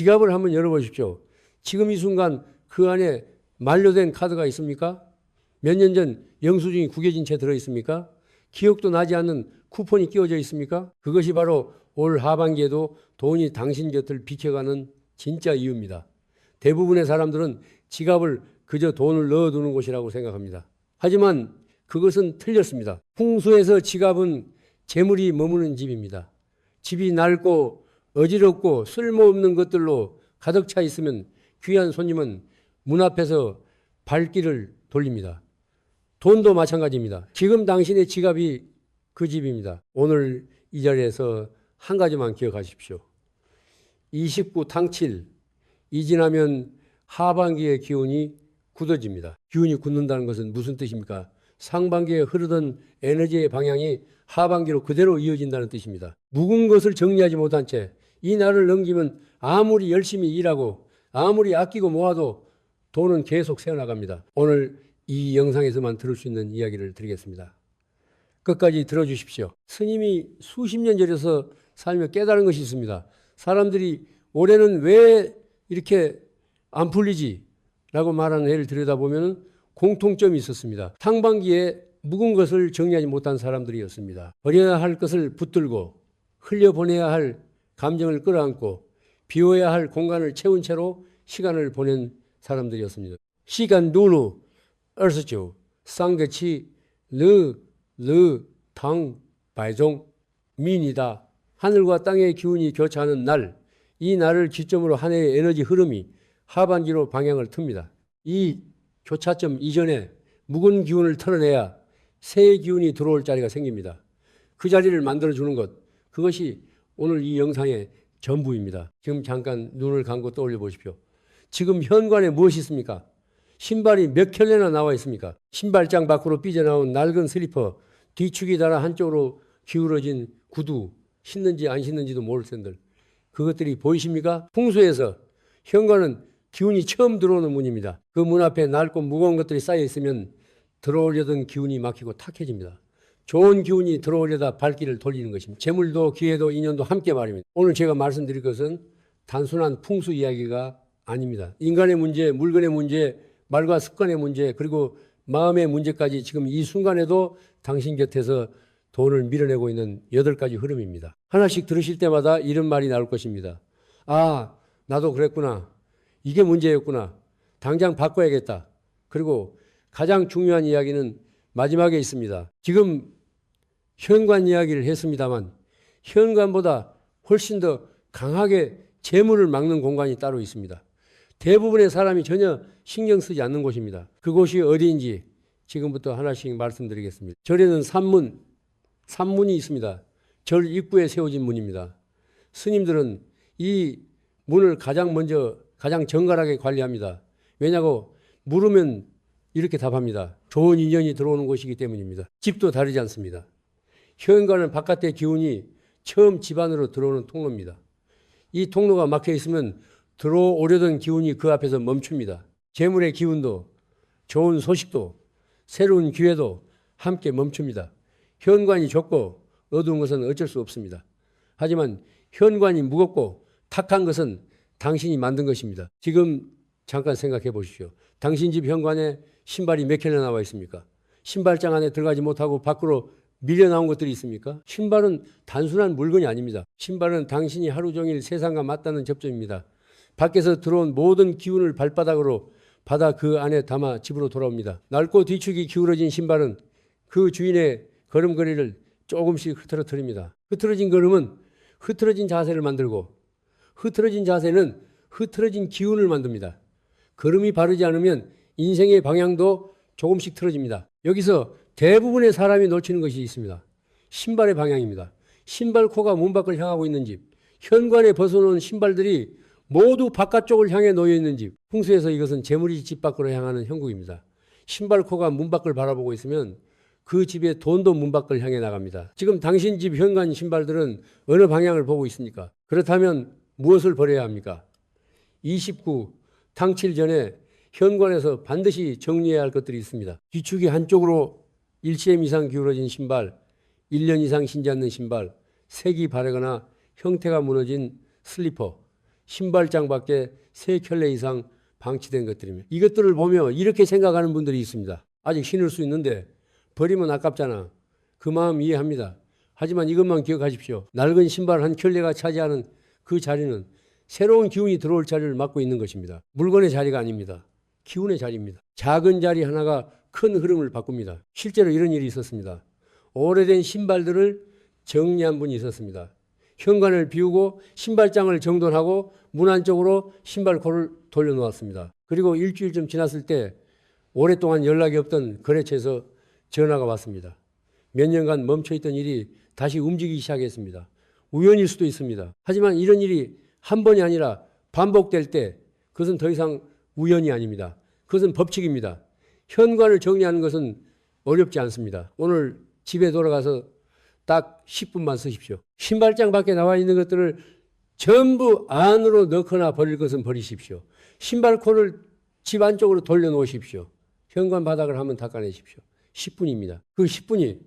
지갑을 한번 열어보십시오. 지금 이 순간 그 안에 만료된 카드가 있습니까? 몇 년 전 영수증이 구겨진 채 들어있습니까? 기억도 나지 않는 쿠폰이 끼워져 있습니까? 그것이 바로 올 하반기에도 돈이 당신 곁을 비켜가는 진짜 이유입니다. 대부분의 사람들은 지갑을 그저 돈을 넣어두는 곳이라고 생각합니다. 하지만 그것은 틀렸습니다. 풍수에서 지갑은 재물이 머무는 집입니다. 집이 낡고 어지럽고 쓸모없는 것들로 가득 차 있으면 귀한 손님은 문 앞에서 발길을 돌립니다. 돈도 마찬가지입니다. 지금 당신의 지갑이 그 집입니다. 오늘 이 자리에서 한 가지만 기억하십시오. 29 탕칠, 이 지나면 하반기의 기운이 굳어집니다. 기운이 굳는다는 것은 무슨 뜻입니까? 상반기에 흐르던 에너지의 방향이 하반기로 그대로 이어진다는 뜻입니다. 묵은 것을 정리하지 못한 채 이 날을 넘기면 아무리 열심히 일하고 아무리 아끼고 모아도 돈은 계속 새어나갑니다. 오늘 이 영상에서만 들을 수 있는 이야기를 드리겠습니다. 끝까지 들어주십시오. 스님이 수십 년 전에서 살며 깨달은 것이 있습니다. 사람들이 올해는 왜 이렇게 안 풀리지? 라고 말하는 애를 들여다보면 공통점이 있었습니다. 상반기에 묵은 것을 정리하지 못한 사람들이었습니다. 버려야 할 것을 붙들고 흘려보내야 할 감정을 끌어안고 비워야 할 공간을 채운 채로 시간을 보낸 사람들이었습니다. 시간 누누 얼스죠. 쌍개치 당 바이종 민이다. 하늘과 땅의 기운이 교차하는 날, 이 날을 기점으로 한 해의 에너지 흐름이 하반기로 방향을 틉니다. 이 교차점 이전에 묵은 기운을 털어내야 새 기운이 들어올 자리가 생깁니다. 그 자리를 만들어주는 것, 그것이 오늘 이 영상의 전부입니다. 지금 잠깐 눈을 감고 떠올려 보십시오. 지금 현관에 무엇이 있습니까? 신발이 몇 켤레나 나와 있습니까? 신발장 밖으로 삐져나온 낡은 슬리퍼, 뒤축이 달아 한쪽으로 기울어진 구두, 신는지 안 신는지도 모를 텐들. 그것들이 보이십니까? 풍수에서 현관은 기운이 처음 들어오는 문입니다. 그 문 앞에 낡고 무거운 것들이 쌓여 있으면 들어오려던 기운이 막히고 탁해집니다. 좋은 기운이 들어오려다 발길을 돌리는 것입니다. 재물도 기회도 인연도 함께 말입니다. 오늘 제가 말씀드릴 것은 단순한 풍수 이야기가 아닙니다. 인간의 문제, 물건의 문제, 말과 습관의 문제, 그리고 마음의 문제까지 지금 이 순간에도 당신 곁에서 돈을 밀어내고 있는 8가지 흐름입니다. 하나씩 들으실 때마다 이런 말이 나올 것입니다. 아, 나도 그랬구나. 이게 문제였구나. 당장 바꿔야겠다. 그리고 가장 중요한 이야기는 마지막에 있습니다. 지금 현관 이야기를 했습니다만 현관보다 훨씬 더 강하게 재물을 막는 공간이 따로 있습니다. 대부분의 사람이 전혀 신경 쓰지 않는 곳입니다. 그곳이 어디인지 지금부터 하나씩 말씀드리겠습니다. 절에는 산문이 있습니다. 절 입구에 세워진 문입니다. 스님들은 이 문을 가장 정갈하게 관리합니다. 왜냐고 물으면 이렇게 답합니다. 좋은 인연이 들어오는 곳이기 때문입니다. 집도 다르지 않습니다. 현관은 바깥의 기운이 처음 집 안으로 들어오는 통로입니다. 이 통로가 막혀 있으면 들어오려던 기운이 그 앞에서 멈춥니다. 재물의 기운도 좋은 소식도 새로운 기회도 함께 멈춥니다. 현관이 좁고 어두운 것은 어쩔 수 없습니다. 하지만 현관이 무겁고 탁한 것은 당신이 만든 것입니다. 지금 잠깐 생각해 보십시오. 당신 집 현관에 신발이 몇 켤레 나와 있습니까? 신발장 안에 들어가지 못하고 밖으로 밀려 나온 것들이 있습니까? 신발은 단순한 물건이 아닙니다. 신발은 당신이 하루 종일 세상과 맞닿는 접점입니다. 밖에서 들어온 모든 기운을 발바닥으로 받아 그 안에 담아 집으로 돌아옵니다. 낡고 뒤축이 기울어진 신발은 그 주인의 걸음걸이를 조금씩 흐트러뜨립니다. 흐트러진 걸음은 흐트러진 자세를 만들고 흐트러진 자세는 흐트러진 기운을 만듭니다. 걸음이 바르지 않으면 인생의 방향도 조금씩 틀어집니다. 여기서 대부분의 사람이 놓치는 것이 있습니다. 신발의 방향입니다. 신발코가 문 밖을 향하고 있는 집, 현관에 벗어놓은 신발들이 모두 바깥쪽을 향해 놓여 있는 집, 풍수에서 이것은 재물이 집 밖으로 향하는 형국입니다. 신발코가 문 밖을 바라보고 있으면 그 집의 돈도 문 밖을 향해 나갑니다. 지금 당신 집 현관 신발들은 어느 방향을 보고 있습니까? 그렇다면 무엇을 버려야 합니까? 29 탕칠 전에 현관에서 반드시 정리해야 할 것들이 있습니다. 뒤축이 한쪽으로 1cm 이상 기울어진 신발, 1년 이상 신지 않는 신발, 색이 바래거나 형태가 무너진 슬리퍼, 신발장 밖에 3켤레 이상 방치된 것들입니다. 이것들을 보며 이렇게 생각하는 분들이 있습니다. 아직 신을 수 있는데 버리면 아깝잖아. 그 마음 이해합니다. 하지만 이것만 기억하십시오. 낡은 신발 한 켤레가 차지하는 그 자리는 새로운 기운이 들어올 자리를 맡고 있는 것입니다. 물건의 자리가 아닙니다. 기운의 자리입니다. 작은 자리 하나가 큰 흐름을 바꿉니다. 실제로 이런 일이 있었습니다. 오래된 신발들을 정리한 분이 있었습니다. 현관을 비우고 신발장을 정돈하고 문 안쪽으로 신발코를 돌려놓았습니다. 그리고 일주일쯤 지났을 때 오랫동안 연락이 없던 거래처에서 전화가 왔습니다. 몇 년간 멈춰있던 일이 다시 움직이기 시작했습니다. 우연일 수도 있습니다. 하지만 이런 일이 한 번이 아니라 반복될 때 그것은 더 이상 우연이 아닙니다. 그것은 법칙입니다. 현관을 정리하는 것은 어렵지 않습니다. 오늘 집에 돌아가서 딱 10분만 쓰십시오. 신발장 밖에 나와 있는 것들을 전부 안으로 넣거나 버릴 것은 버리십시오. 신발코를 집 안쪽으로 돌려놓으십시오. 현관 바닥을 한번 닦아내십시오. 10분입니다. 그 10분이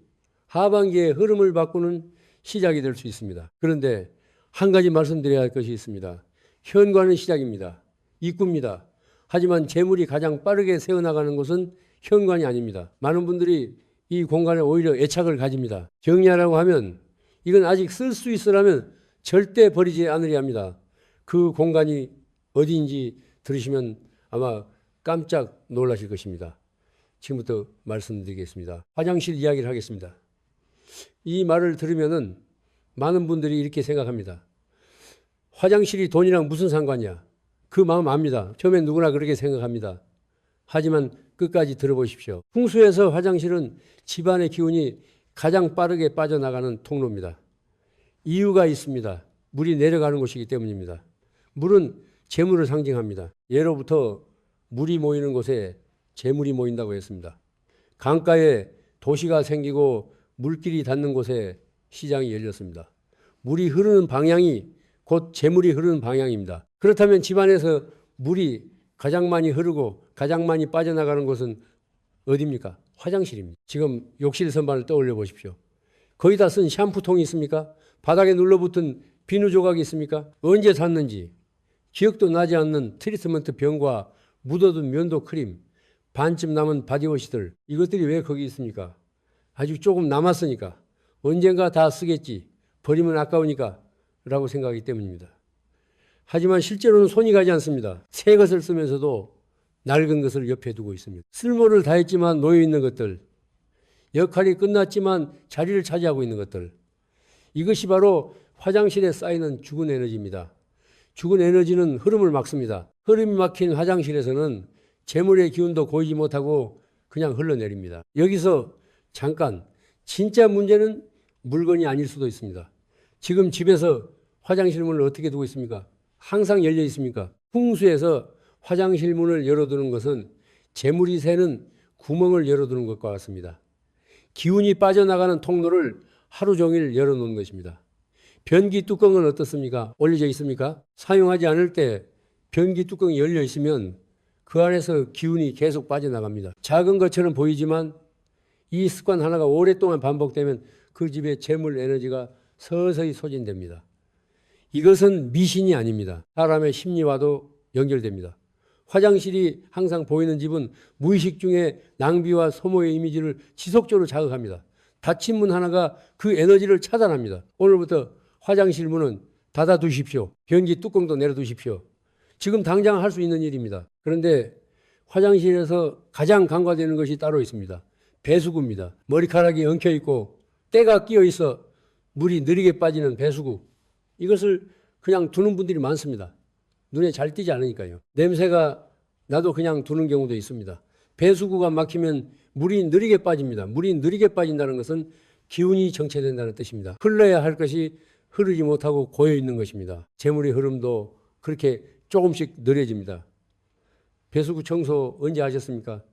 하반기의 흐름을 바꾸는 시작이 될 수 있습니다. 그런데 한 가지 말씀드려야 할 것이 있습니다. 현관은 시작입니다. 입구입니다. 하지만 재물이 가장 빠르게 새어나가는 곳은 현관이 아닙니다. 많은 분들이 이 공간에 오히려 애착을 가집니다. 정리하라고 하면 이건 아직 쓸 수 있으라면 절대 버리지 않으려 합니다. 그 공간이 어디인지 들으시면 아마 깜짝 놀라실 것입니다. 지금부터 말씀드리겠습니다. 화장실 이야기를 하겠습니다. 이 말을 들으면은 많은 분들이 이렇게 생각합니다. 화장실이 돈이랑 무슨 상관이야? 그 마음 압니다. 처음엔 누구나 그렇게 생각합니다. 하지만 끝까지 들어보십시오. 풍수에서 화장실은 집안의 기운이 가장 빠르게 빠져나가는 통로입니다. 이유가 있습니다. 물이 내려가는 곳이기 때문입니다. 물은 재물을 상징합니다. 예로부터 물이 모이는 곳에 재물이 모인다고 했습니다. 강가에 도시가 생기고 물길이 닿는 곳에 시장이 열렸습니다. 물이 흐르는 방향이 곧 재물이 흐르는 방향입니다. 그렇다면 집안에서 물이 가장 많이 흐르고 가장 많이 빠져나가는 곳은 어디입니까? 화장실입니다. 지금 욕실 선반을 떠올려 보십시오. 거의 다 쓴 샴푸통이 있습니까? 바닥에 눌러붙은 비누 조각이 있습니까? 언제 샀는지 기억도 나지 않는 트리트먼트 병과 묻어둔 면도 크림, 반쯤 남은 바디워시들, 이것들이 왜 거기 있습니까? 아직 조금 남았으니까, 언젠가 다 쓰겠지, 버리면 아까우니까 라고 생각하기 때문입니다. 하지만 실제로는 손이 가지 않습니다. 새 것을 쓰면서도 낡은 것을 옆에 두고 있습니다. 쓸모를 다했지만 놓여있는 것들, 역할이 끝났지만 자리를 차지하고 있는 것들, 이것이 바로 화장실에 쌓이는 죽은 에너지입니다. 죽은 에너지는 흐름을 막습니다. 흐름이 막힌 화장실에서는 재물의 기운도 고이지 못하고 그냥 흘러내립니다. 여기서 잠깐, 진짜 문제는 물건이 아닐 수도 있습니다. 지금 집에서 화장실 문을 어떻게 두고 있습니까? 항상 열려 있습니까? 풍수에서 화장실 문을 열어두는 것은 재물이 새는 구멍을 열어두는 것과 같습니다. 기운이 빠져나가는 통로를 하루 종일 열어놓는 것입니다. 변기 뚜껑은 어떻습니까? 올려져 있습니까? 사용하지 않을 때 변기 뚜껑이 열려 있으면 그 안에서 기운이 계속 빠져나갑니다. 작은 것처럼 보이지만 이 습관 하나가 오랫동안 반복되면 그 집의 재물 에너지가 서서히 소진됩니다. 이것은 미신이 아닙니다. 사람의 심리와도 연결됩니다. 화장실이 항상 보이는 집은 무의식 중에 낭비와 소모의 이미지를 지속적으로 자극합니다. 닫힌 문 하나가 그 에너지를 차단합니다. 오늘부터 화장실 문은 닫아두십시오. 변기 뚜껑도 내려두십시오. 지금 당장 할 수 있는 일입니다. 그런데 화장실에서 가장 간과되는 것이 따로 있습니다. 배수구입니다. 머리카락이 엉켜있고 때가 끼어있어 물이 느리게 빠지는 배수구. 이것을 그냥 두는 분들이 많습니다. 눈에 잘 띄지 않으니까요. 냄새가 나도 그냥 두는 경우도 있습니다. 배수구가 막히면 물이 느리게 빠집니다. 물이 느리게 빠진다는 것은 기운이 정체된다는 뜻입니다. 흘러야 할 것이 흐르지 못하고 고여있는 것입니다. 재물의 흐름도 그렇게 조금씩 느려집니다. 배수구 청소 언제 하셨습니까?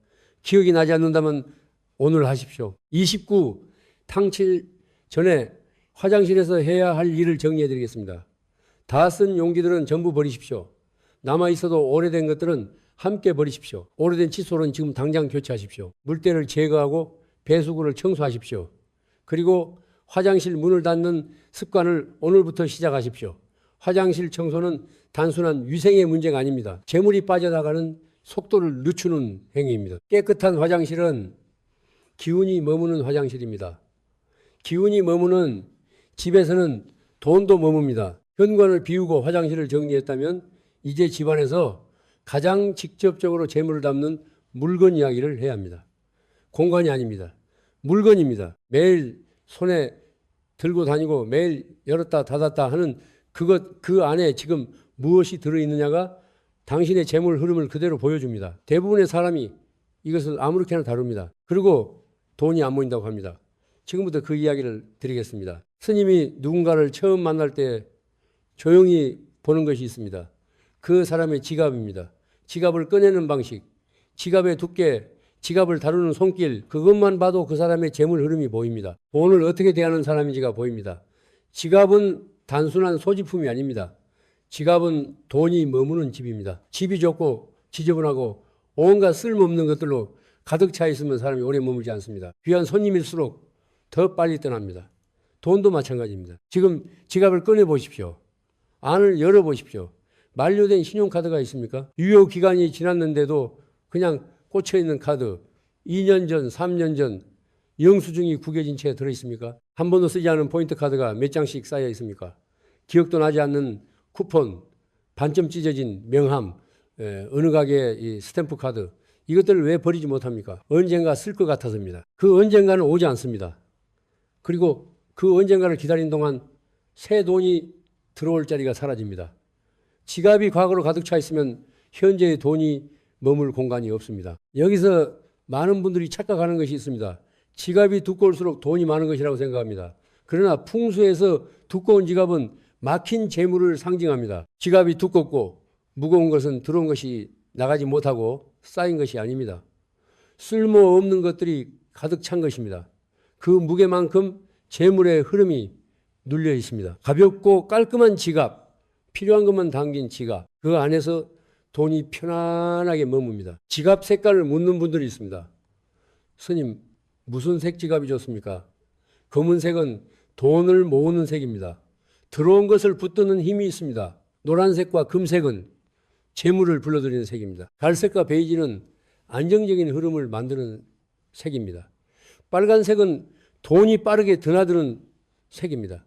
기억이 나지 않는다면 오늘 하십시오. 29 탕칠 전에 화장실에서 해야 할 일을 정리해 드리겠습니다. 다 쓴 용기들은 전부 버리십시오. 남아있어도 오래된 것들은 함께 버리십시오. 오래된 칫솔은 지금 당장 교체하십시오. 물때를 제거하고 배수구를 청소하십시오. 그리고 화장실 문을 닫는 습관을 오늘부터 시작하십시오. 화장실 청소는 단순한 위생의 문제가 아닙니다. 재물이 빠져나가는 속도를 늦추는 행위입니다. 깨끗한 화장실은 기운이 머무는 화장실입니다. 기운이 머무는 집에서는 돈도 머뭅니다. 현관을 비우고 화장실을 정리했다면 이제 집안에서 가장 직접적으로 재물을 담는 물건 이야기를 해야 합니다. 공간이 아닙니다. 물건입니다. 매일 손에 들고 다니고 매일 열었다 닫았다 하는 그 안에 지금 무엇이 들어있느냐가 당신의 재물 흐름을 그대로 보여줍니다. 대부분의 사람이 이것을 아무렇게나 다룹니다. 그리고 돈이 안 모인다고 합니다. 지금부터 그 이야기를 드리겠습니다. 스님이 누군가를 처음 만날 때 조용히 보는 것이 있습니다. 그 사람의 지갑입니다. 지갑을 꺼내는 방식, 지갑의 두께, 지갑을 다루는 손길, 그것만 봐도 그 사람의 재물 흐름이 보입니다. 돈을 어떻게 대하는 사람인지가 보입니다. 지갑은 단순한 소지품이 아닙니다. 지갑은 돈이 머무는 집입니다. 집이 좁고 지저분하고 온갖 쓸모없는 것들로 가득 차 있으면 사람이 오래 머물지 않습니다. 귀한 손님일수록 더 빨리 떠납니다. 돈도 마찬가지입니다. 지금 지갑을 꺼내 보십시오. 안을 열어 보십시오. 만료된 신용카드가 있습니까? 유효 기간이 지났는데도 그냥 꽂혀 있는 카드, 2년 전, 3년 전 영수증이 구겨진 채 들어있습니까? 한 번도 쓰지 않은 포인트 카드가 몇 장씩 쌓여 있습니까? 기억도 나지 않는 쿠폰, 반점 찢어진 명함, 어느 가게의 이 스탬프 카드, 이것들을 왜 버리지 못합니까? 언젠가 쓸 것 같아서입니다. 그 언젠가는 오지 않습니다. 그리고 그 언젠가를 기다린 동안 새 돈이 들어올 자리가 사라집니다. 지갑이 과거로 가득 차 있으면 현재의 돈이 머물 공간이 없습니다. 여기서 많은 분들이 착각하는 것이 있습니다. 지갑이 두꺼울수록 돈이 많은 것이라고 생각합니다. 그러나 풍수에서 두꺼운 지갑은 막힌 재물을 상징합니다. 지갑이 두껍고 무거운 것은 들어온 것이 나가지 못하고 쌓인 것이 아닙니다. 쓸모없는 것들이 가득 찬 것입니다. 그 무게만큼 재물의 흐름이 눌려 있습니다. 가볍고 깔끔한 지갑, 필요한 것만 담긴 지갑, 그 안에서 돈이 편안하게 머뭅니다. 지갑 색깔을 묻는 분들이 있습니다. 스님, 무슨 색 지갑이 좋습니까? 검은색은 돈을 모으는 색입니다. 들어온 것을 붙드는 힘이 있습니다. 노란색과 금색은 재물을 불러들이는 색입니다. 갈색과 베이지는 안정적인 흐름을 만드는 색입니다. 빨간색은 돈이 빠르게 드나드는 색입니다.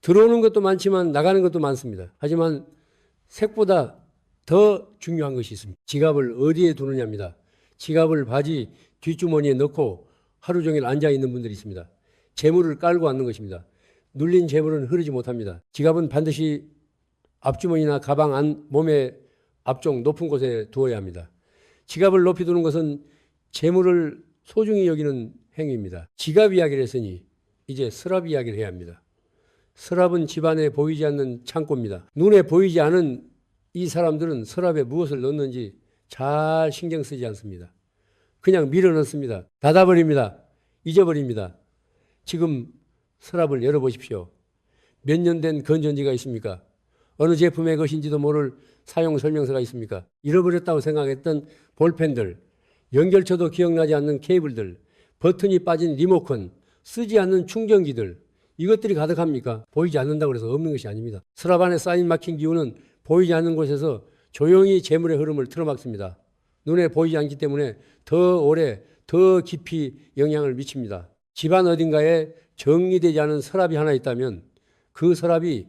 들어오는 것도 많지만 나가는 것도 많습니다. 하지만 색보다 더 중요한 것이 있습니다. 지갑을 어디에 두느냐입니다. 지갑을 바지 뒷주머니에 넣고 하루 종일 앉아 있는 분들이 있습니다. 재물을 깔고 앉는 것입니다. 눌린 재물은 흐르지 못합니다. 지갑은 반드시 앞주머니나 가방 안 몸의 앞쪽 높은 곳에 두어야 합니다. 지갑을 높이 두는 것은 재물을 소중히 여기는 행위입니다. 지갑 이야기를 했으니 이제 서랍 이야기를 해야 합니다. 서랍은 집안에 보이지 않는 창고입니다. 눈에 보이지 않은 이 사람들은 서랍에 무엇을 넣는지 잘 신경 쓰지 않습니다. 그냥 밀어넣습니다. 닫아버립니다. 잊어버립니다. 지금 서랍을 열어보십시오. 몇 년 된 건전지가 있습니까? 어느 제품의 것인지도 모를 사용 설명서가 있습니까? 잃어버렸다고 생각했던 볼펜들, 연결처도 기억나지 않는 케이블들, 버튼이 빠진 리모컨, 쓰지 않는 충전기들, 이것들이 가득합니까? 보이지 않는다고 해서 없는 것이 아닙니다. 서랍 안에 쌓인 막힌 기운은 보이지 않는 곳에서 조용히 재물의 흐름을 틀어막습니다. 눈에 보이지 않기 때문에 더 오래, 더 깊이 영향을 미칩니다. 집안 어딘가에 정리되지 않은 서랍이 하나 있다면 그 서랍이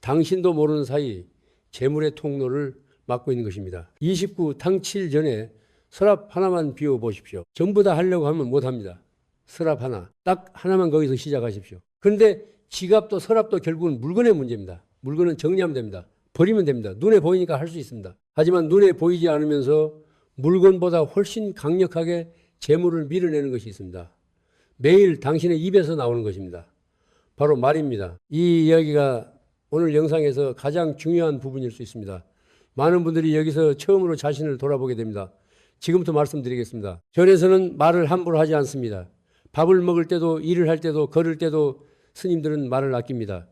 당신도 모르는 사이 재물의 통로를 막고 있는 것입니다. 29 탕칠 전에 서랍 하나만 비워보십시오. 전부 다 하려고 하면 못합니다. 서랍 하나, 딱 하나만 거기서 시작하십시오. 그런데 지갑도 서랍도 결국은 물건의 문제입니다. 물건은 정리하면 됩니다. 버리면 됩니다. 눈에 보이니까 할 수 있습니다. 하지만 눈에 보이지 않으면서 물건보다 훨씬 강력하게 재물을 밀어내는 것이 있습니다. 매일 당신의 입에서 나오는 것입니다. 바로 말입니다. 이 이야기가 오늘 영상에서 가장 중요한 부분일 수 있습니다. 많은 분들이 여기서 처음으로 자신을 돌아보게 됩니다. 지금부터 말씀드리겠습니다. 절에서는 말을 함부로 하지 않습니다. 밥을 먹을 때도 일을 할 때도 걸을 때도 스님들은 말을 아낍니다.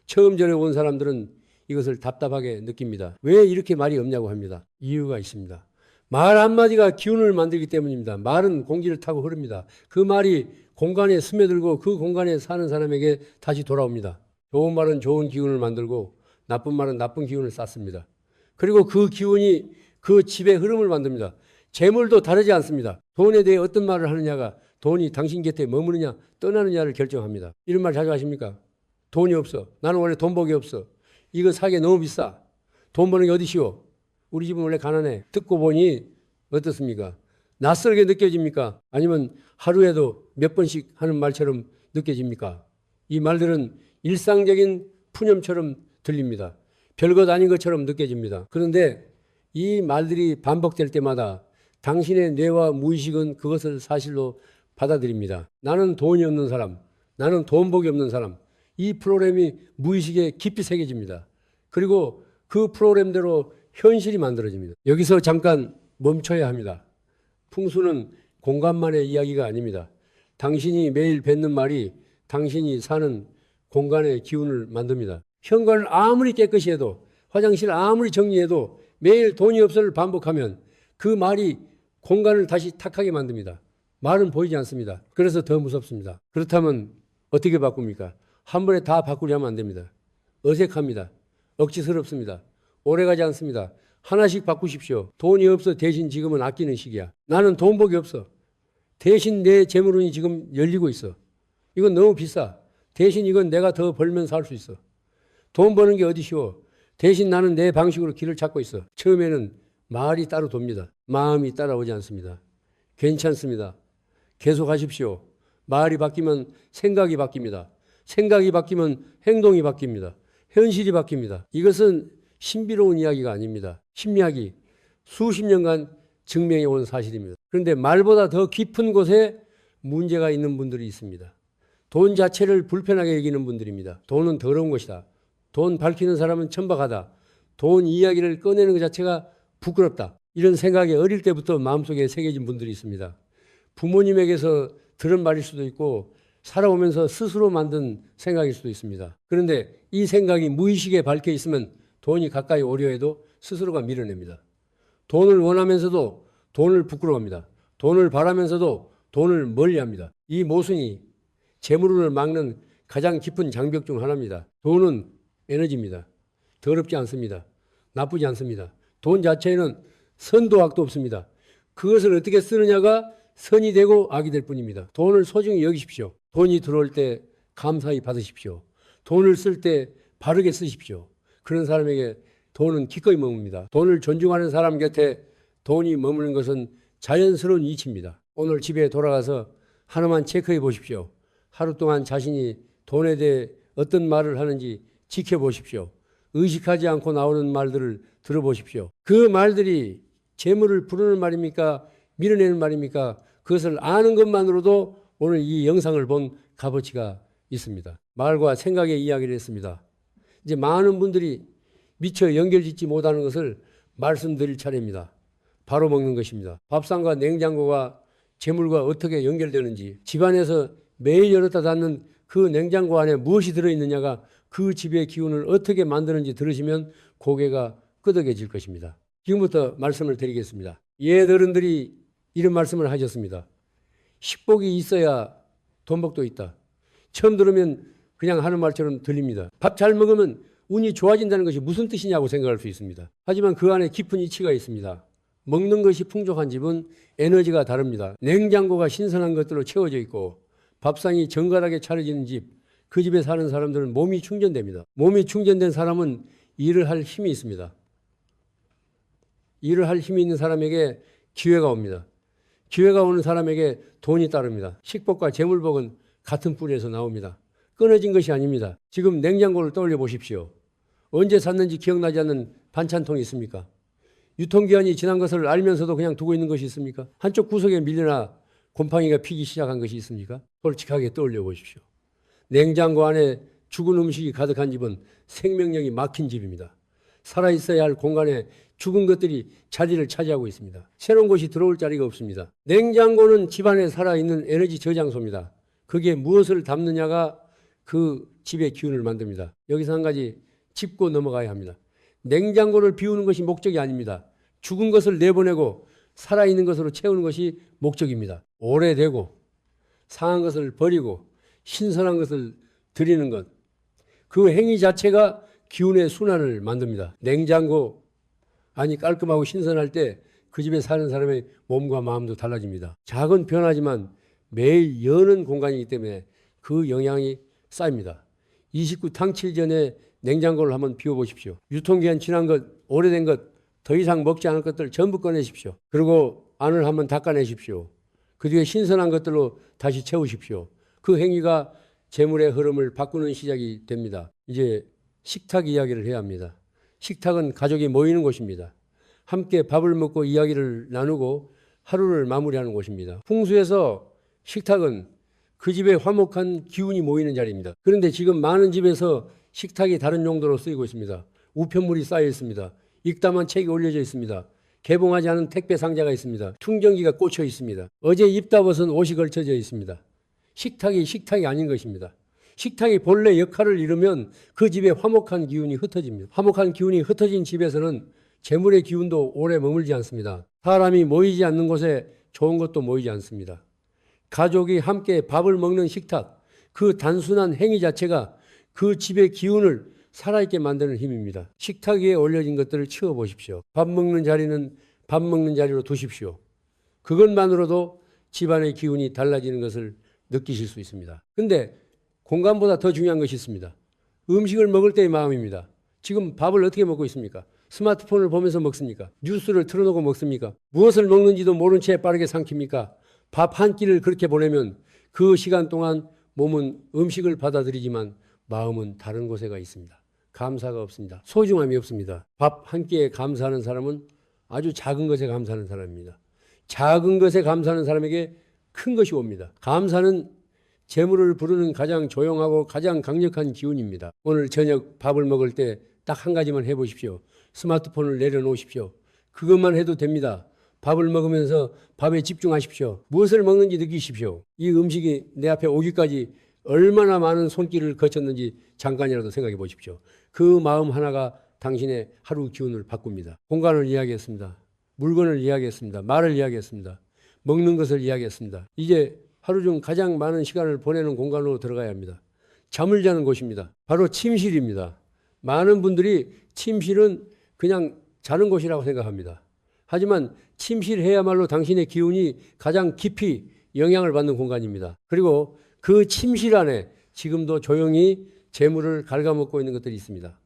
처음 절에 온 사람들은 이것을 답답하게 느낍니다. 왜 이렇게 말이 없냐고 합니다. 이유가 있습니다. 말 한마디가 기운을 만들기 때문입니다. 말은 공기를 타고 흐릅니다. 그 말이 공간에 스며들고 그 공간에 사는 사람에게 다시 돌아옵니다. 좋은 말은 좋은 기운을 만들고 나쁜 말은 나쁜 기운을 쌓습니다. 그리고 그 기운이 그 집의 흐름을 만듭니다. 재물도 다르지 않습니다. 돈에 대해 어떤 말을 하느냐가 돈이 당신 곁에 머무느냐 떠나느냐를 결정합니다. 이런 말 자주 하십니까? 돈이 없어. 나는 원래 돈복이 없어. 이거 사기 너무 비싸. 돈 버는 게 어디 쉬워. 우리 집은 원래 가난해. 듣고 보니 어떻습니까? 낯설게 느껴집니까? 아니면 하루에도 몇 번씩 하는 말처럼 느껴집니까? 이 말들은 일상적인 푸념처럼 들립니다. 별것 아닌 것처럼 느껴집니다. 그런데 이 말들이 반복될 때마다 당신의 뇌와 무의식은 그것을 사실로 받아들입니다. 나는 돈이 없는 사람, 나는 돈복이 없는 사람. 이 프로그램이 무의식에 깊이 새겨집니다. 그리고 그 프로그램대로 현실이 만들어집니다. 여기서 잠깐 멈춰야 합니다. 풍수는 공간만의 이야기가 아닙니다. 당신이 매일 뱉는 말이 당신이 사는 공간의 기운을 만듭니다. 현관을 아무리 깨끗이 해도 화장실 아무리 정리해도 매일 돈이 없어를 반복하면 그 말이 공간을 다시 탁하게 만듭니다. 말은 보이지 않습니다. 그래서 더 무섭습니다. 그렇다면 어떻게 바꿉니까? 한 번에 다 바꾸려면 안 됩니다. 어색합니다. 억지스럽습니다. 오래가지 않습니다. 하나씩 바꾸십시오. 돈이 없어 대신 지금은 아끼는 시기야. 나는 돈복이 없어. 대신 내 재물운이 지금 열리고 있어. 이건 너무 비싸. 대신 이건 내가 더 벌면 살 수 있어. 돈 버는 게 어디 쉬워. 대신 나는 내 방식으로 길을 찾고 있어. 처음에는 말이 따로 돕니다. 마음이 따라오지 않습니다. 괜찮습니다. 계속 하십시오. 말이 바뀌면 생각이 바뀝니다. 생각이 바뀌면 행동이 바뀝니다. 현실이 바뀝니다. 이것은 신비로운 이야기가 아닙니다. 심리학이 수십 년간 증명해 온 사실입니다. 그런데 말보다 더 깊은 곳에 문제가 있는 분들이 있습니다. 돈 자체를 불편하게 여기는 분들입니다. 돈은 더러운 것이다. 돈 밝히는 사람은 천박하다. 돈 이야기를 꺼내는 것 자체가 부끄럽다. 이런 생각이 어릴 때부터 마음속에 새겨진 분들이 있습니다. 부모님에게서 들은 말일 수도 있고 살아오면서 스스로 만든 생각일 수도 있습니다. 그런데 이 생각이 무의식에 박혀 있으면 돈이 가까이 오려 해도 스스로가 밀어냅니다. 돈을 원하면서도 돈을 부끄러워합니다. 돈을 바라면서도 돈을 멀리합니다. 이 모순이 재물운을 막는 가장 깊은 장벽 중 하나입니다. 돈은 에너지입니다. 더럽지 않습니다. 나쁘지 않습니다. 돈 자체에는 선도 악도 없습니다. 그것을 어떻게 쓰느냐가 선이 되고 악이 될 뿐입니다. 돈을 소중히 여기십시오. 돈이 들어올 때 감사히 받으십시오. 돈을 쓸 때 바르게 쓰십시오. 그런 사람에게 돈은 기꺼이 머뭅니다. 돈을 존중하는 사람 곁에 돈이 머무는 것은 자연스러운 이치입니다. 오늘 집에 돌아가서 하나만 체크해 보십시오. 하루 동안 자신이 돈에 대해 어떤 말을 하는지 지켜보십시오. 의식하지 않고 나오는 말들을 들어보십시오. 그 말들이 재물을 부르는 말입니까? 밀어내는 말입니까? 그것을 아는 것만으로도 오늘 이 영상을 본 값어치가 있습니다. 말과 생각의 이야기를 했습니다. 이제 많은 분들이 미처 연결짓지 못하는 것을 말씀드릴 차례입니다. 바로 먹는 것입니다. 밥상과 냉장고가 재물과 어떻게 연결되는지, 집안에서 매일 열었다 닫는 그 냉장고 안에 무엇이 들어있느냐가 그 집의 기운을 어떻게 만드는지 들으시면 고개가 끄덕여질 것입니다. 지금부터 말씀을 드리겠습니다. 어른들이 이런 말씀을 하셨습니다. 식복이 있어야 돈복도 있다. 처음 들으면 그냥 하는 말처럼 들립니다. 밥 잘 먹으면 운이 좋아진다는 것이 무슨 뜻이냐고 생각할 수 있습니다. 하지만 그 안에 깊은 이치가 있습니다. 먹는 것이 풍족한 집은 에너지가 다릅니다. 냉장고가 신선한 것들로 채워져 있고 밥상이 정갈하게 차려지는 집, 그 집에 사는 사람들은 몸이 충전됩니다. 몸이 충전된 사람은 일을 할 힘이 있습니다. 일을 할 힘이 있는 사람에게 기회가 옵니다. 기회가 오는 사람에게 돈이 따릅니다. 식복과 재물복은 같은 뿌리에서 나옵니다. 끊어진 것이 아닙니다. 지금 냉장고를 떠올려 보십시오. 언제 샀는지 기억나지 않는 반찬통이 있습니까? 유통기한이 지난 것을 알면서도 그냥 두고 있는 것이 있습니까? 한쪽 구석에 밀려나 곰팡이가 피기 시작한 것이 있습니까? 솔직하게 떠올려 보십시오. 냉장고 안에 죽은 음식이 가득한 집은 생명력이 막힌 집입니다. 살아있어야 할 공간에 죽은 것들이 자리를 차지하고 있습니다. 새로운 것이 들어올 자리가 없습니다. 냉장고는 집안에 살아있는 에너지 저장소입니다. 그게 무엇을 담느냐가 그 집의 기운을 만듭니다. 여기서 한 가지 짚고 넘어가야 합니다. 냉장고를 비우는 것이 목적이 아닙니다. 죽은 것을 내보내고 살아있는 것으로 채우는 것이 목적입니다. 오래되고 상한 것을 버리고 신선한 것을 드리는 것. 그 행위 자체가 기운의 순환을 만듭니다. 냉장고 아니 깔끔하고 신선할 때 그 집에 사는 사람의 몸과 마음도 달라집니다. 작은 변화지만 매일 여는 공간이기 때문에 그 영향이 쌓입니다. 29 탕칠 전에 냉장고를 한번 비워보십시오. 유통기한 지난 것, 오래된 것, 더 이상 먹지 않을 것들 전부 꺼내십시오. 그리고 안을 한번 닦아내십시오. 그 뒤에 신선한 것들로 다시 채우십시오. 그 행위가 재물의 흐름을 바꾸는 시작이 됩니다. 이제 식탁 이야기를 해야 합니다. 식탁은 가족이 모이는 곳입니다. 함께 밥을 먹고 이야기를 나누고 하루를 마무리하는 곳입니다. 풍수에서 식탁은 그 집에 화목한 기운이 모이는 자리입니다. 그런데 지금 많은 집에서 식탁이 다른 용도로 쓰이고 있습니다. 우편물이 쌓여 있습니다. 읽다만 책이 올려져 있습니다. 개봉하지 않은 택배 상자가 있습니다. 충전기가 꽂혀 있습니다. 어제 입다 벗은 옷이 걸쳐져 있습니다. 식탁이 아닌 것입니다. 식탁이 본래 역할을 이루면 그 집에 화목한 기운이 흩어집니다. 화목한 기운이 흩어진 집에서는 재물의 기운도 오래 머물지 않습니다. 사람이 모이지 않는 곳에 좋은 것도 모이지 않습니다. 가족이 함께 밥을 먹는 식탁, 그 단순한 행위 자체가 그 집의 기운을 살아있게 만드는 힘입니다. 식탁 위에 올려진 것들을 치워보십시오. 밥 먹는 자리는 밥 먹는 자리로 두십시오. 그것만으로도 집안의 기운이 달라지는 것을 느끼실 수 있습니다. 그런데 공간보다 더 중요한 것이 있습니다. 음식을 먹을 때의 마음입니다. 지금 밥을 어떻게 먹고 있습니까? 스마트폰을 보면서 먹습니까? 뉴스를 틀어놓고 먹습니까? 무엇을 먹는지도 모른 채 빠르게 삼킵니까? 밥 한 끼를 그렇게 보내면 그 시간 동안 몸은 음식을 받아들이지만 마음은 다른 곳에 가 있습니다. 감사가 없습니다. 소중함이 없습니다. 밥 한 끼에 감사하는 사람은 아주 작은 것에 감사하는 사람입니다. 작은 것에 감사하는 사람에게 큰 것이 옵니다. 감사는 재물을 부르는 가장 조용하고 가장 강력한 기운입니다. 오늘 저녁 밥을 먹을 때 딱 한 가지만 해보십시오. 스마트폰을 내려놓으십시오. 그것만 해도 됩니다. 밥을 먹으면서 밥에 집중하십시오. 무엇을 먹는지 느끼십시오. 이 음식이 내 앞에 오기까지 얼마나 많은 손길을 거쳤는지 잠깐이라도 생각해 보십시오. 그 마음 하나가 당신의 하루 기운을 바꿉니다. 공간을 이야기했습니다. 물건을 이야기했습니다. 말을 이야기했습니다. 먹는 것을 이야기했습니다. 이제 하루 중 가장 많은 시간을 보내는 공간으로 들어가야 합니다. 잠을 자는 곳입니다. 바로 침실입니다. 많은 분들이 침실은 그냥 자는 곳이라고 생각합니다. 하지만 침실해야말로 당신의 기운이 가장 깊이 영향을 받는 공간입니다. 그리고 그 침실 안에 지금도 조용히 재물을 갉아먹고 있는 것들이 있습니다.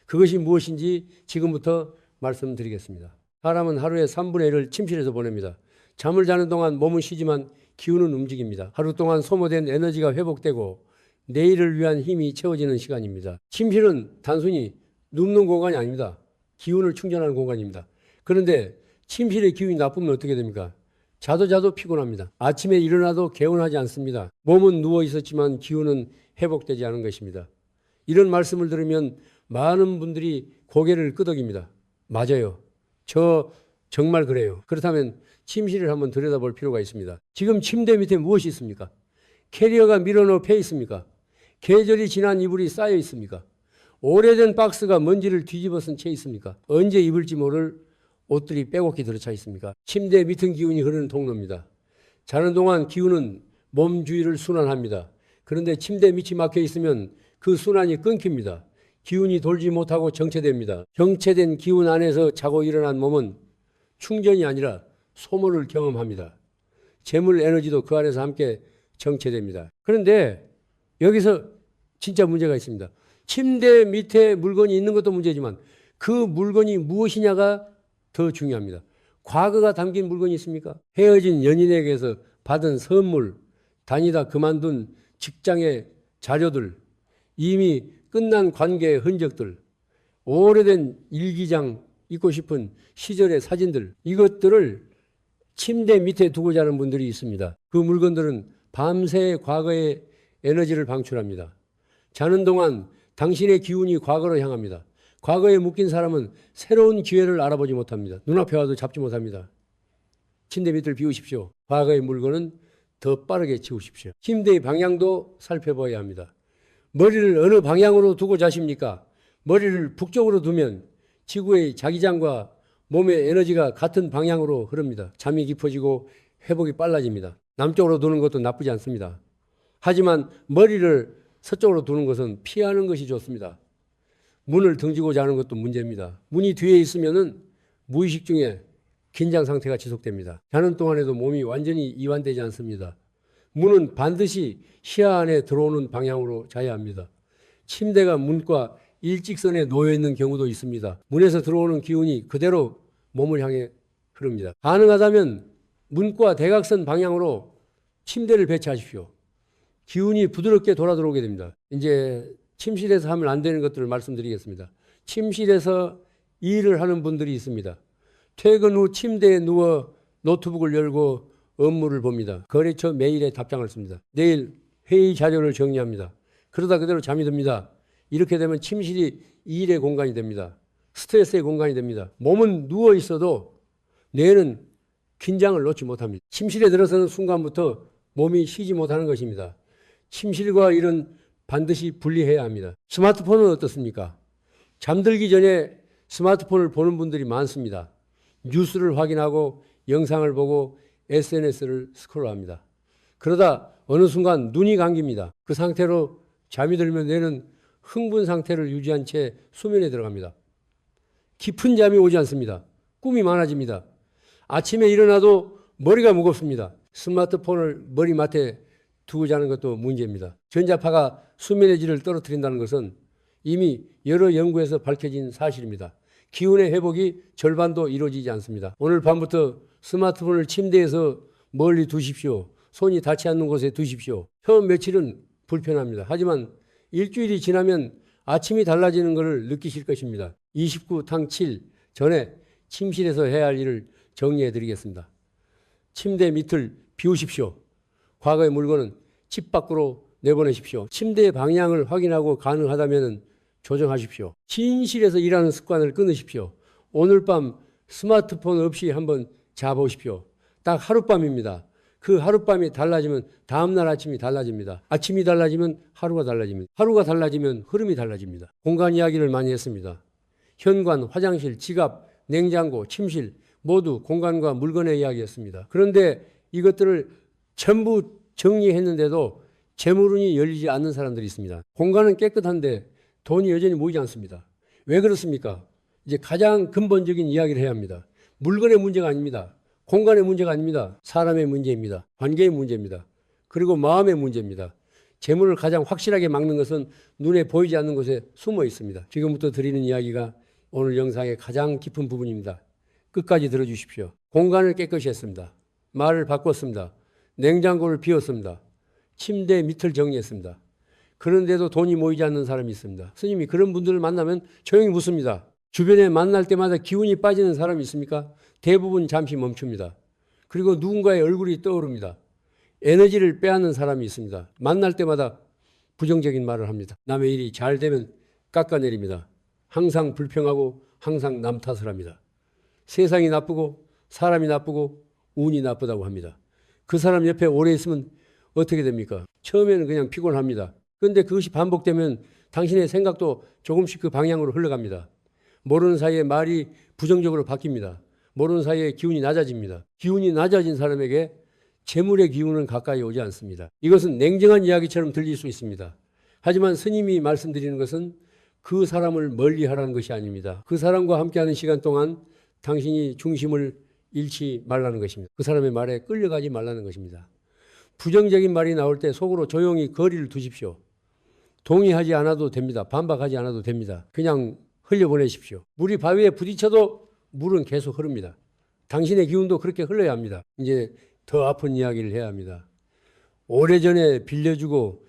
그것이 무엇인지 지금부터 말씀드리겠습니다. 사람은 하루에 3분의 1을 침실에서 보냅니다. 잠을 자는 동안 몸은 쉬지만 기운은 움직입니다. 하루 동안 소모된 에너지가 회복되고 내일을 위한 힘이 채워지는 시간입니다. 침실은 단순히 눕는 공간이 아닙니다. 기운을 충전하는 공간입니다. 그런데 침실의 기운이 나쁘면 어떻게 됩니까? 자도 피곤합니다. 아침에 일어나도 개운하지 않습니다. 몸은 누워 있었지만 기운은 회복되지 않은 것입니다. 이런 말씀을 들으면 많은 분들이 고개를 끄덕입니다. 맞아요. 저 정말 그래요. 그렇다면 침실을 한번 들여다볼 필요가 있습니다. 지금 침대 밑에 무엇이 있습니까? 캐리어가 밀어넣어 있습니까? 계절이 지난 이불이 쌓여 있습니까? 오래된 박스가 먼지를 뒤집어 쓴 채 있습니까? 언제 입을지 모를 옷들이 빼곡히 들어차 있습니까? 침대 밑은 기운이 흐르는 통로입니다. 자는 동안 기운은 몸 주위를 순환합니다. 그런데 침대 밑이 막혀 있으면 그 순환이 끊깁니다. 기운이 돌지 못하고 정체됩니다. 정체된 기운 안에서 자고 일어난 몸은 충전이 아니라 소모를 경험합니다. 재물 에너지도 그 안에서 함께 정체됩니다. 그런데 여기서 진짜 문제가 있습니다. 침대 밑에 물건이 있는 것도 문제지만 그 물건이 무엇이냐가 더 중요합니다. 과거가 담긴 물건이 있습니까? 헤어진 연인에게서 받은 선물, 다니다 그만둔 직장의 자료들, 이미 끝난 관계의 흔적들, 오래된 일기장, 잊고 싶은 시절의 사진들, 이것들을 침대 밑에 두고 자는 분들이 있습니다. 그 물건들은 밤새 과거의 에너지를 방출합니다. 자는 동안 당신의 기운이 과거로 향합니다. 과거에 묶인 사람은 새로운 기회를 알아보지 못합니다. 눈앞에 와도 잡지 못합니다. 침대 밑을 비우십시오. 과거의 물건은 더 빠르게 지우십시오. 침대의 방향도 살펴봐야 합니다. 머리를 어느 방향으로 두고 자십니까? 머리를 북쪽으로 두면 지구의 자기장과 몸의 에너지가 같은 방향으로 흐릅니다. 잠이 깊어지고 회복이 빨라집니다. 남쪽으로 두는 것도 나쁘지 않습니다. 하지만 머리를 서쪽으로 두는 것은 피하는 것이 좋습니다. 문을 등지고 자는 것도 문제입니다. 문이 뒤에 있으면은 무의식 중에 긴장 상태가 지속됩니다. 자는 동안에도 몸이 완전히 이완되지 않습니다. 문은 반드시 시야 안에 들어오는 방향으로 자야 합니다. 침대가 문과 일직선에 놓여 있는 경우도 있습니다. 문에서 들어오는 기운이 그대로 몸을 향해 흐릅니다. 가능하다면 문과 대각선 방향으로 침대를 배치하십시오. 기운이 부드럽게 돌아 들어오게 됩니다. 이제 침실에서 하면 안 되는 것들을 말씀드리겠습니다. 침실에서 일을 하는 분들이 있습니다. 퇴근 후 침대에 누워 노트북을 열고 업무를 봅니다. 거래처 메일에 답장을 씁니다. 내일 회의 자료를 정리합니다. 그러다 그대로 잠이 듭니다. 이렇게 되면 침실이 일의 공간이 됩니다. 스트레스의 공간이 됩니다. 몸은 누워 있어도 뇌는 긴장을 놓지 못합니다. 침실에 들어서는 순간부터 몸이 쉬지 못하는 것입니다. 침실과 일은 반드시 분리해야 합니다. 스마트폰은 어떻습니까? 잠들기 전에 스마트폰을 보는 분들이 많습니다. 뉴스를 확인하고 영상을 보고 SNS를 스크롤합니다. 그러다 어느 순간 눈이 감깁니다. 그 상태로 잠이 들면 뇌는 흥분 상태를 유지한 채 수면에 들어갑니다. 깊은 잠이 오지 않습니다. 꿈이 많아집니다. 아침에 일어나도 머리가 무겁습니다. 스마트폰을 머리맡에 두고 자는 것도 문제입니다. 전자파가 수면의 질을 떨어뜨린다는 것은 이미 여러 연구에서 밝혀진 사실입니다. 기운의 회복이 절반도 이루어지지 않습니다. 오늘 밤부터 스마트폰을 침대에서 멀리 두십시오. 손이 닿지 않는 곳에 두십시오. 처음 며칠은 불편합니다. 하지만 일주일이 지나면 아침이 달라지는 것을 느끼실 것입니다. 29탕 7 전에 침실에서 해야 할 일을 정리해 드리겠습니다. 침대 밑을 비우십시오. 과거의 물건은 집 밖으로 내보내십시오. 침대의 방향을 확인하고 가능하다면 조정하십시오. 침실에서 일하는 습관을 끊으십시오. 오늘 밤 스마트폰 없이 한번 자보십시오. 딱 하룻밤입니다. 그 하룻밤이 달라지면 다음날 아침이 달라집니다. 아침이 달라지면 하루가 달라집니다. 하루가 달라지면 흐름이 달라집니다. 공간 이야기를 많이 했습니다. 현관, 화장실, 지갑, 냉장고, 침실 모두 공간과 물건의 이야기였습니다. 그런데 이것들을 전부 정리했는데도 재물운이 열리지 않는 사람들이 있습니다. 공간은 깨끗한데 돈이 여전히 모이지 않습니다. 왜 그렇습니까? 이제 가장 근본적인 이야기를 해야 합니다. 물건의 문제가 아닙니다. 공간의 문제가 아닙니다. 사람의 문제입니다. 관계의 문제입니다. 그리고 마음의 문제입니다. 재물을 가장 확실하게 막는 것은 눈에 보이지 않는 곳에 숨어 있습니다. 지금부터 드리는 이야기가 오늘 영상의 가장 깊은 부분입니다. 끝까지 들어주십시오. 공간을 깨끗이 했습니다. 말을 바꿨습니다. 냉장고를 비웠습니다. 침대 밑을 정리했습니다. 그런데도 돈이 모이지 않는 사람이 있습니다. 스님이 그런 분들을 만나면 조용히 묻습니다. 주변에 만날 때마다 기운이 빠지는 사람이 있습니까? 대부분 잠시 멈춥니다. 그리고 누군가의 얼굴이 떠오릅니다. 에너지를 빼앗는 사람이 있습니다. 만날 때마다 부정적인 말을 합니다. 남의 일이 잘 되면 깎아내립니다. 항상 불평하고 항상 남 탓을 합니다. 세상이 나쁘고 사람이 나쁘고 운이 나쁘다고 합니다. 그 사람 옆에 오래 있으면 어떻게 됩니까? 처음에는 그냥 피곤합니다. 그런데 그것이 반복되면 당신의 생각도 조금씩 그 방향으로 흘러갑니다. 모르는 사이에 말이 부정적으로 바뀝니다. 모르는 사이에 기운이 낮아집니다. 기운이 낮아진 사람에게 재물의 기운은 가까이 오지 않습니다. 이것은 냉정한 이야기처럼 들릴 수 있습니다. 하지만 스님이 말씀드리는 것은 그 사람을 멀리하라는 것이 아닙니다. 그 사람과 함께하는 시간 동안 당신이 중심을 잃지 말라는 것입니다. 그 사람의 말에 끌려가지 말라는 것입니다. 부정적인 말이 나올 때 속으로 조용히 거리를 두십시오. 동의하지 않아도 됩니다. 반박하지 않아도 됩니다. 그냥 흘려보내십시오. 물이 바위에 부딪혀도 물은 계속 흐릅니다. 당신의 기운도 그렇게 흘러야 합니다. 이제 더 아픈 이야기를 해야 합니다. 오래전에 빌려주고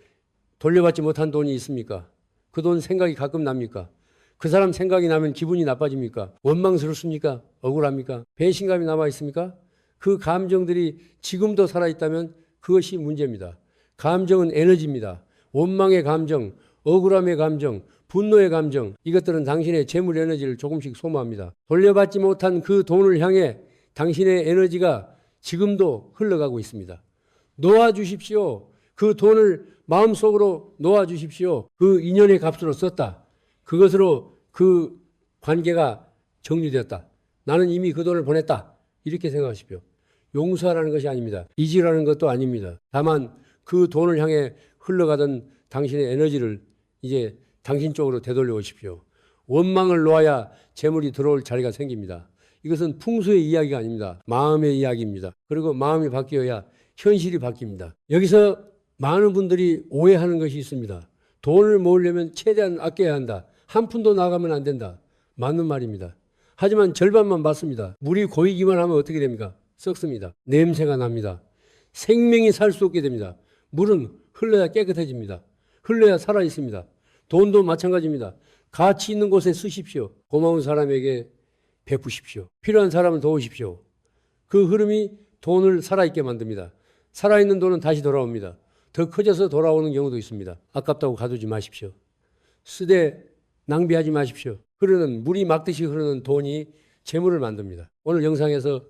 돌려받지 못한 돈이 있습니까? 그 돈 생각이 가끔 납니까? 그 사람 생각이 나면 기분이 나빠집니까? 원망스럽습니까? 억울합니까? 배신감이 남아 있습니까? 그 감정들이 지금도 살아있다면 그것이 문제입니다. 감정은 에너지입니다. 원망의 감정, 억울함의 감정, 분노의 감정, 이것들은 당신의 재물 에너지를 조금씩 소모합니다. 돌려받지 못한 그 돈을 향해 당신의 에너지가 지금도 흘러가고 있습니다. 놓아주십시오. 그 돈을 마음속으로 놓아주십시오. 그 인연의 값으로 썼다. 그것으로 그 관계가 정리되었다. 나는 이미 그 돈을 보냈다. 이렇게 생각하십시오. 용서하라는 것이 아닙니다. 잊으라는 것도 아닙니다. 다만 그 돈을 향해 흘러가던 당신의 에너지를 이제 당신 쪽으로 되돌려 오십시오. 원망을 놓아야 재물이 들어올 자리가 생깁니다. 이것은 풍수의 이야기가 아닙니다. 마음의 이야기입니다. 그리고 마음이 바뀌어야 현실이 바뀝니다. 여기서 많은 분들이 오해하는 것이 있습니다. 돈을 모으려면 최대한 아껴야 한다. 한 푼도 나가면 안 된다. 맞는 말입니다. 하지만 절반만 받습니다. 물이 고이기만 하면 어떻게 됩니까? 썩습니다. 냄새가 납니다. 생명이 살 수 없게 됩니다. 물은 흘러야 깨끗해집니다. 흘러야 살아 있습니다. 돈도 마찬가지입니다. 가치 있는 곳에 쓰십시오. 고마운 사람에게 베푸십시오. 필요한 사람을 도우십시오. 그 흐름이 돈을 살아있게 만듭니다. 살아있는 돈은 다시 돌아옵니다. 더 커져서 돌아오는 경우도 있습니다. 아깝다고 가두지 마십시오. 쓰되 낭비하지 마십시오. 물이 막듯이 흐르는 돈이 재물을 만듭니다. 오늘 영상에서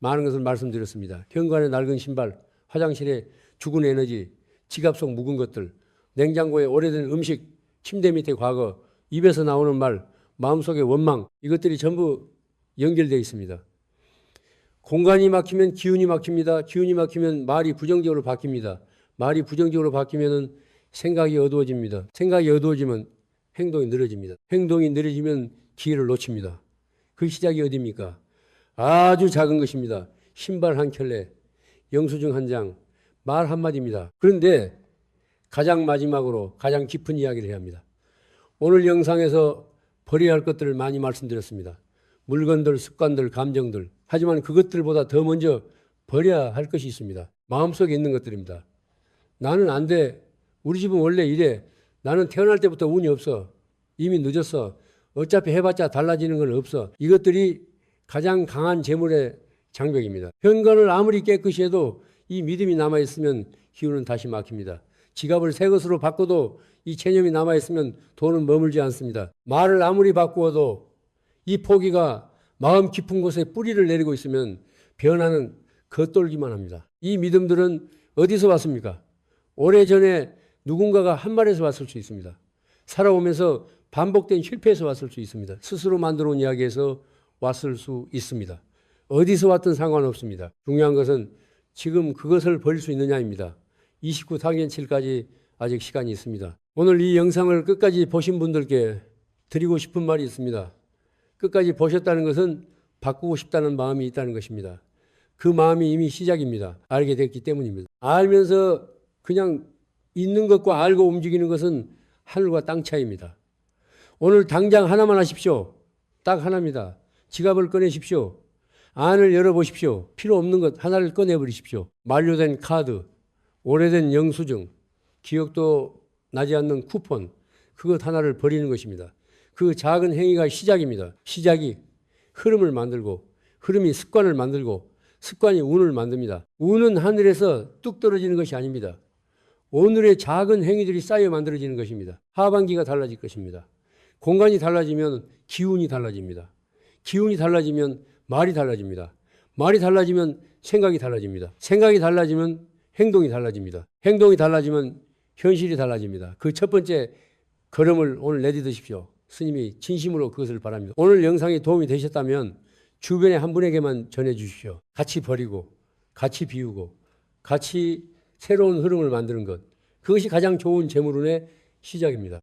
많은 것을 말씀드렸습니다. 현관에 낡은 신발, 화장실에 죽은 에너지, 지갑 속 묵은 것들, 냉장고에 오래된 음식, 침대 밑에 과거, 입에서 나오는 말, 마음속의 원망, 이것들이 전부 연결되어 있습니다. 공간이 막히면 기운이 막힙니다. 기운이 막히면 말이 부정적으로 바뀝니다. 말이 부정적으로 바뀌면 생각이 어두워집니다. 생각이 어두워지면 행동이 느려집니다. 행동이 느려지면 기회를 놓칩니다. 그 시작이 어디입니까? 아주 작은 것입니다. 신발 한 켤레, 영수증 한 장, 말 한마디입니다. 그런데 가장 마지막으로 가장 깊은 이야기를 해야 합니다. 오늘 영상에서 버려야 할 것들을 많이 말씀드렸습니다. 물건들, 습관들, 감정들. 하지만 그것들보다 더 먼저 버려야 할 것이 있습니다. 마음속에 있는 것들입니다. 나는 안 돼. 우리 집은 원래 이래. 나는 태어날 때부터 운이 없어. 이미 늦었어. 어차피 해봤자 달라지는 건 없어. 이것들이 가장 강한 재물의 장벽입니다. 현관을 아무리 깨끗이 해도 이 믿음이 남아있으면 기운은 다시 막힙니다. 지갑을 새 것으로 바꿔도 이 체념이 남아있으면 돈은 머물지 않습니다. 말을 아무리 바꾸어도 이 포기가 마음 깊은 곳에 뿌리를 내리고 있으면 변화는 겉돌기만 합니다. 이 믿음들은 어디서 왔습니까? 오래전에 누군가가 한 말에서 왔을 수 있습니다. 살아오면서 반복된 실패에서 왔을 수 있습니다. 스스로 만들어 온 이야기에서 왔을 수 있습니다. 어디서 왔든 상관없습니다. 중요한 것은 지금 그것을 버릴 수 있느냐입니다. 29 당연칠까지 아직 시간이 있습니다. 오늘 이 영상을 끝까지 보신 분들께 드리고 싶은 말이 있습니다. 끝까지 보셨다는 것은 바꾸고 싶다는 마음이 있다는 것입니다. 그 마음이 이미 시작입니다. 알게 됐기 때문입니다. 알면서 그냥 있는 것과 알고 움직이는 것은 하늘과 땅 차이입니다. 오늘 당장 하나만 하십시오. 딱 하나입니다. 지갑을 꺼내십시오. 안을 열어보십시오. 필요 없는 것 하나를 꺼내버리십시오. 만료된 카드, 오래된 영수증, 기억도 나지 않는 쿠폰, 그것 하나를 버리는 것입니다. 그 작은 행위가 시작입니다. 시작이 흐름을 만들고, 흐름이 습관을 만들고, 습관이 운을 만듭니다. 운은 하늘에서 뚝 떨어지는 것이 아닙니다. 오늘의 작은 행위들이 쌓여 만들어지는 것입니다. 하반기가 달라질 것입니다. 공간이 달라지면 기운이 달라집니다. 기운이 달라지면 말이 달라집니다. 말이 달라지면 생각이 달라집니다. 생각이 달라지면 행동이 달라집니다. 행동이 달라지면 현실이 달라집니다. 그 첫 번째 걸음을 오늘 내딛으십시오. 스님이 진심으로 그것을 바랍니다. 오늘 영상이 도움이 되셨다면 주변에 한 분에게만 전해주십시오. 같이 버리고, 같이 비우고, 같이 새로운 흐름을 만드는 것. 그것이 가장 좋은 재물운의 시작입니다.